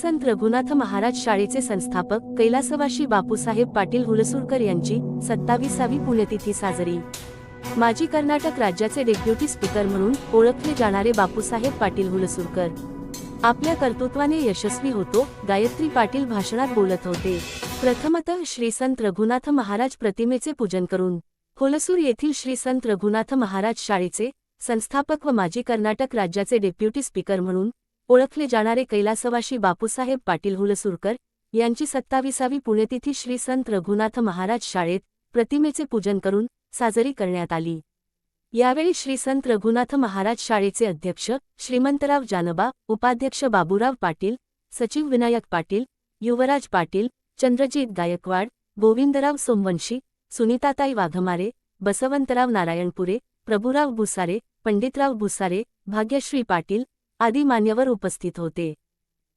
संत रघुनाथ महाराज शाळेचे संस्थापक कैलासवासी बापूसाहेब पाटील हुलसूरकर यांची 27वी पुण्यतिथी साजरी। माजी कर्नाटक राज्याचे डेप्युटी स्पीकर म्हणून ओळखले जाणारे बापूसाहेब पाटील हुलसूरकर आपल्या कर्तृत्वाने यशस्वी होतो। गायत्री पाटील भाषणात बोलत होते। प्रथमतः श्री संत रघुनाथ महाराज प्रतिमेचे पूजन करून हुलसूर येथील श्री संत रघुनाथ महाराज शाळेचे संस्थापक व माजी कर्नाटक राज्याचे डेप्युटी स्पीकर म्हणून ओळखले जाणारे कैलासवासी बापूसाहेब पाटील हुलसूरकर यांची 27वी पुण्यतिथी श्री संत रघुनाथ महाराज शाळेत प्रतिमेचे पूजन करून साजरी करण्यात आली। यावेळी श्री संत रघुनाथ महाराज शाळेचे अध्यक्ष श्रीमंतराव जानबा, उपाध्यक्ष बाबूराव पाटील, सचिव विनायक पाटील, युवराज पाटील, चंद्रजीत गायकवाड, गोविंदराव सोमवंशी, सुनीताताई वाघमारे, बसवंतराव नारायणपुरे, प्रभुराव भुसारे, पंडितराव भुसारे, भाग्यश्री पाटील आदी मान्यवर उपस्थित होते।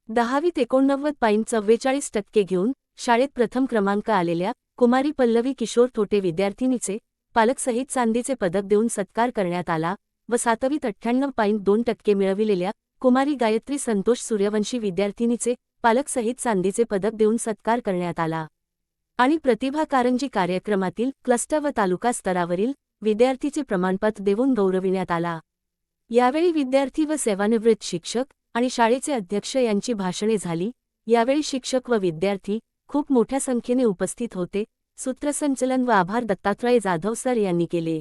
10वीत 89.44% घेऊन शाळेत प्रथम क्रमांक आलेल्या कुमारी पल्लवी किशोर थोटे विद्यार्थिनीचे पालक सहित चांदीचे पदक देऊन सत्कार करण्यात आला व 7वीत 98.2% मिळविलेल्या कुमारी गायत्री संतोष सूर्यवंशी विद्यार्थिनीचे पालक सहित चांदीचे पदक देऊन सत्कार करण्यात आला आणि प्रतिभा कारंजी कार्यक्रमातील क्लस्टर व तालुका स्तरावरील विद्यार्थीचे प्रमाणपत्र देऊन गौरविण्यात आला। यावेळी विद्यार्थी व सेवानिवृत्त शिक्षक आणि शाळेचे अध्यक्ष यांची भाषणे झाली। यावेळी शिक्षक व विद्यार्थी खूप मोठ्या संख्येने उपस्थित होते। सूत्रसंचलन व आभार दत्तात्रय जाधव सर यांनी केले।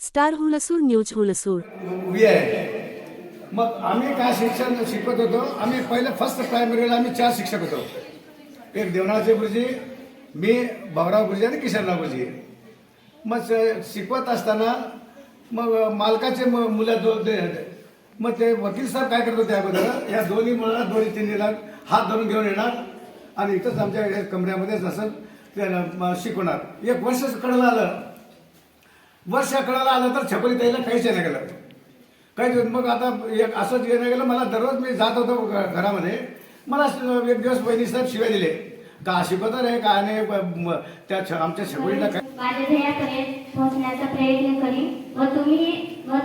Star Hulsoor news Hulsoor. मग आम्ही काय शिक्षण शिकवत होतो, आम्ही पहिले फर्स्ट प्रायमरीला आम्ही 4 शिक्षक होतो। एक देवनाथजी गुरुजी, मी भाऊराव गुरुजी आणि किशनराव गुरुजी। मग शिकवत असताना मग मालकाचे मुलं मग ते वकील साहेब काय करत होते अगोदर, या दोन्ही मुलांना 2-3 लाख हात धरून घेऊन येणार आणि इथंच आमच्या कमऱ्यामध्येच असं ते शिकवणार। एक वर्ष कळलं आलं, तर छपरी ताईला काहीच नाही गेलं, काहीच। मग आता एक असंच येणं गेलं, मला दररोज मी जात होतो घरामध्ये, मला एक दिवस बहिणी साहेब शिवाय दिले का शिकवत रे काय नाही त्या आमच्या छपरीला काय माझ्या ध्येयापर्यंत पोहोचण्याचा प्रयत्न करीन व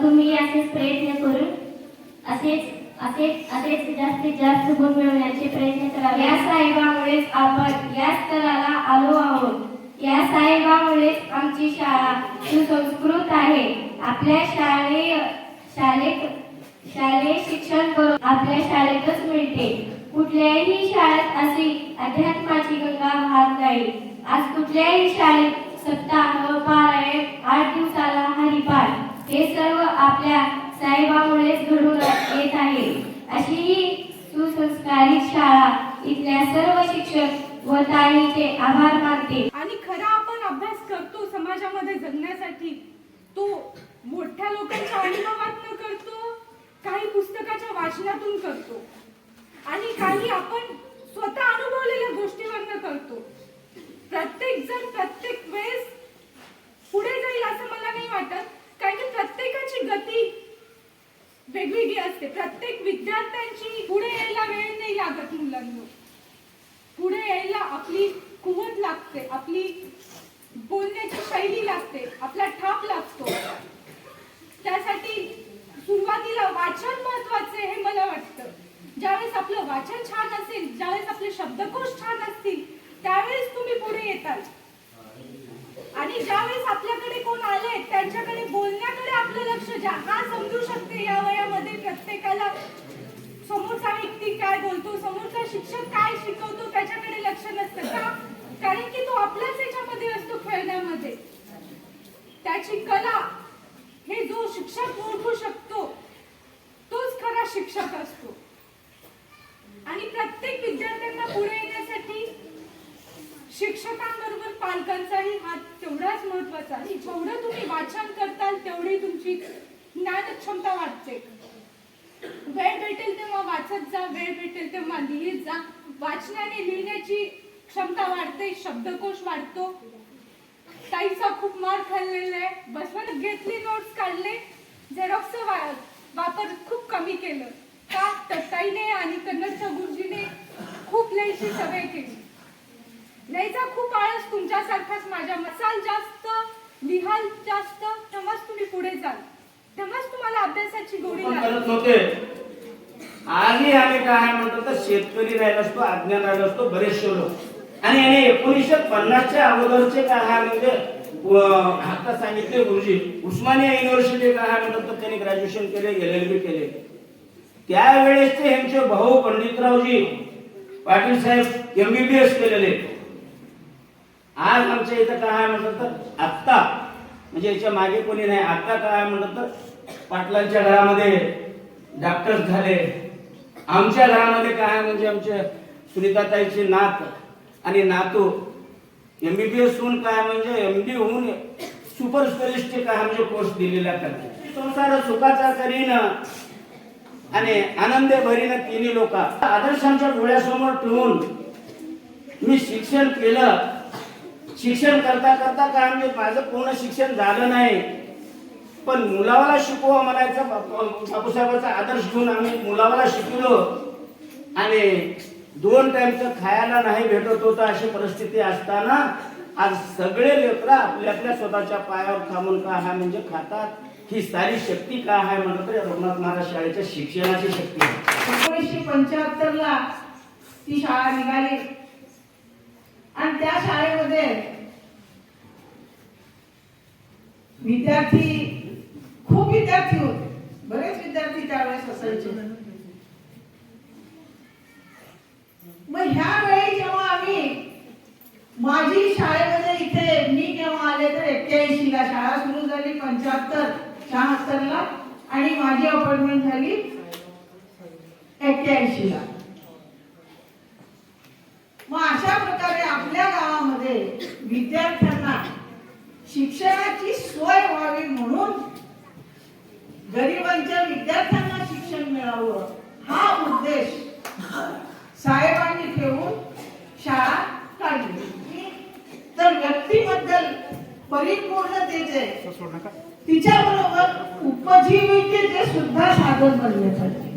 तुम्ही असेच प्रयत्न करून असेच जास्तीत जास्त गुण मिळवण्याचे प्रयत्न करावे। या साहेबामुळेच आपण या स्तराला आलो आहोत। या साहेबामुळेच आमची शाळा सुसंस्कृत आहे। आपल्या शालेय शिक्षण करून आपल्या शाळेतच मिळते। कुठल्याही शाळेत अशी अध्यात्माची गंगा वाहत नाही। आज कुठल्याही शाळेत सप्ताह, पारायण, 8 दिवसाला हरिपाठ हे सर्व आपल्या साहेबामुळेच घडून येत आहे। अशी ही सुसंस्कारित शाळा इथल्या सर्व शिक्षक व ताईंचे आभार मानते। आणि खरा आपण अभ्यास करतो समाजामध्ये जगण्यासाठी, तो मोठ्या लोकांच्या अनुभवातून करतो, काही पुस्तकाच्या वाचनातून करतो आणि काही आपण स्वतः अनुभवलेल्या गोष्टीवरनं करतो। प्रत्येक जण प्रत्येक वेळेस पुढे जाईल असं मला नाही वाटत, कारण की प्रत्येकाची गती वेगवेगळी असते। प्रत्येक विद्यार्थ्यांची पुढे यायला वेळ नाही लागत। मुलांना पुढे यायला आपली कुवत लागते, आपली बोलण्याची शैली लागते, आपला ठाप लागतो। त्यासाठी सुरुवातीला वाचन महत्वाचे हे मला वाटतं। ज्यावेळेस आपलं वाचन छान असेल, ज्यावेळेस आपले शब्दकोश छान असतील, त्यावेळेस तुम्ही पुढे येतात। आणि ज्यावेळेस आपल्याकडे कोण आले त्यांच्याकडे बोलण्याकडे आपलं लक्ष हा समजू शकते या वयामध्ये प्रत्येकाला समोरचा व्यक्ती काय बोलतो, समोरचा शिक्षक काय शिकवतो त्याच्याकडे लक्ष नसतं का, कारण की तो आपल्याच याच्यामध्ये असतो, खेळण्यामध्ये। त्याची कला हे जो शिक्षक ओळखू शकतो तोच खरा शिक्षक असतो। आणि प्रत्येक विद्यार्थ्यांना पुढे येण्यासाठी शिक्षकांबरोबर पालकांचाही हात तेवढाच महत्वाचा आहे। जेवढं तुम्ही वाचन करताल तेवढी तुमची ज्ञान क्षमता वाढते। वेळ भेटेल तेव्हा वाचत जा, वेळ भेटेल तेव्हा लिहित जा। वाचनाने लिहिण्याची क्षमता वाढते, शब्दकोश वाढतो। ताईचा खूप मार खाल्लेला आहे, बसवून घेतली, नोट्स काढले, झेरॉक्सचा वापर खूप कमी केलं का, तर ताईने आणि कन्नडच्या गुरुजीने खूप लिहायची सवय केली। लिहायचा खूप आळस तुमच्यासारखाच माझ्या, मसाल जास्त, लिहाल जास्त, तेव्हाच तुम्ही पुढे जाल, तेव्हाच तुम्हाला अभ्यासाची गोडी लागेल। आजही आम्ही काय म्हणतो तर शेतकरी राहिला असतो, अज्ञान राहिला असतो बरेचसे लोक. आणि याने 1950च्या अगोदरचे काय म्हणजे आता सांगितले गुरुजी उस्मानिया युनिव्हर्सिटी काय म्हणतात तर त्यांनी ग्रॅज्युएशन केले, LLB केले. त्यावेळेसचे यांचे भाऊ पंडितरावजी पाटील साहेब MBBS केलेले. आज आमच्या इथं काय म्हणतात तर आत्ता म्हणजे याच्या मागे कोणी नाही, आता काय म्हणतात तर पाटलांच्या घरामध्ये डॉक्टर झाले. आमच्या घरामध्ये काय म्हणजे आमच्या सुनीताताईचे नात आणि नातू MBBS होऊन काय म्हणजे MD होऊन सुपर स्पेलिस्ट काय म्हणजे कोर्स दिलेला करते. संसार सुखाचा करीन आणि आनंद भरीन तिन्ही लोक आदर्शांच्या डोळ्यासमोर ठेवून मी शिक्षण केलं. शिक्षण करता करता काय म्हणजे माझं पूर्ण शिक्षण झालं नाही, पण मुलावाला शिकवा म्हणायचा बापूसाहेबांचा आदर्श घेऊन आम्ही मुलावाला शिकलो. आणि 2 टाइमचं खायला नाही भेटत होतं अशी परिस्थिती असताना आज सगळे लेकरं आपल्या आपल्या स्वतःच्या पायावर थांबून काय आहे म्हणजे खातात. ही सारी शक्ती काय आहे म्हणत तर रघुनाथ महाराज शाळेच्या शिक्षणाची शक्ती आहे. 1975 ला ती शाळा निघाली आणि त्या शाळेमध्ये खूप विद्यार्थी होते, बरेच विद्यार्थी त्यावेळेस असायचे. मग ह्या वेळी जेव्हा आम्ही माझी शाळेमध्ये इथे मी केव्हा आले तर 81 ला शाळा सुरू झाली, 75-76 ला आणि माझी अपॉइंटमेंट झाली 81 ला. मग अशा प्रकारे आपल्या गावामध्ये विद्यार्थ्यांना शिक्षणाची सोय व्हावी म्हणून गरिबांच्या विद्यार्थ्यांना शिक्षण मिळावं हा उद्देश साहेबांनी ठेवून शाळा काढली. तर व्यक्तीबद्दल परिपूर्णतेचे तिच्याबरोबर उपजीविकेचे सुद्धा साधन बनले पाहिजे.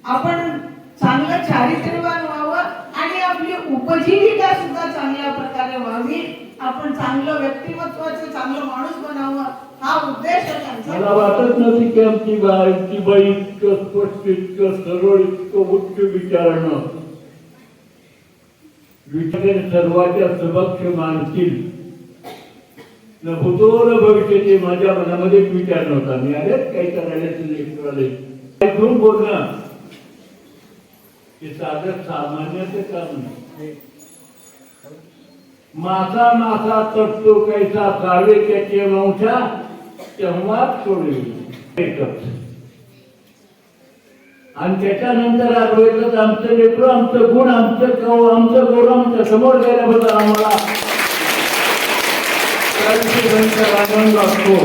आपण चांगलं चारित्र्यवान व्हावं आणि आपली उपजीविका सुद्धा चांगल्या प्रकारे व्हावी. आपण चांगलं व्यक्तिमत्वाचं चांगलं माणूस बनावं हा उद्देश त्यांचा. मला वाटत नव्हती की आमची बाई इतकं स्पष्ट, इतकं सरळ, इतकं उच्च विचारणं सर्वांच्या समक्ष मानतील न भूतो न भविष्याचे माझ्या मनामध्ये विचार नव्हता. मी आलेच काही करायला ऐकून बोलणं हे साधं सामान्याचं काम नाही. मासा मासा तटतो कैसा कावे त्याचे वंशा तेव्हाच सोडली. आणि त्याच्यानंतर आठवलं आमचं लेकरं, आमचं गुण, आमचं गौरव आमच्या समोर गेल्याबद्दल आम्हाला आनंद वाटतो.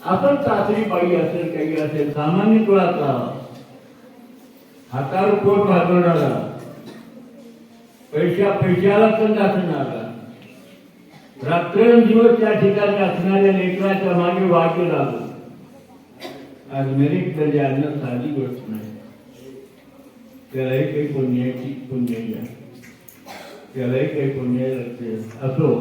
आपण सासरी बाई असेल काही असेल सामान्य कुळाचा हातावर पोट भागवणारा पैशाला पण असणारा रात्रंदिवस त्या ठिकाणी असणाऱ्या लेकराच्या मागे वागे लागतो. आज मेरिट म्हणजे आणणं साधी गोष्ट नाही. त्यालाही काही पुण्याची पुण्य त्यालाही काही पुण्य असो.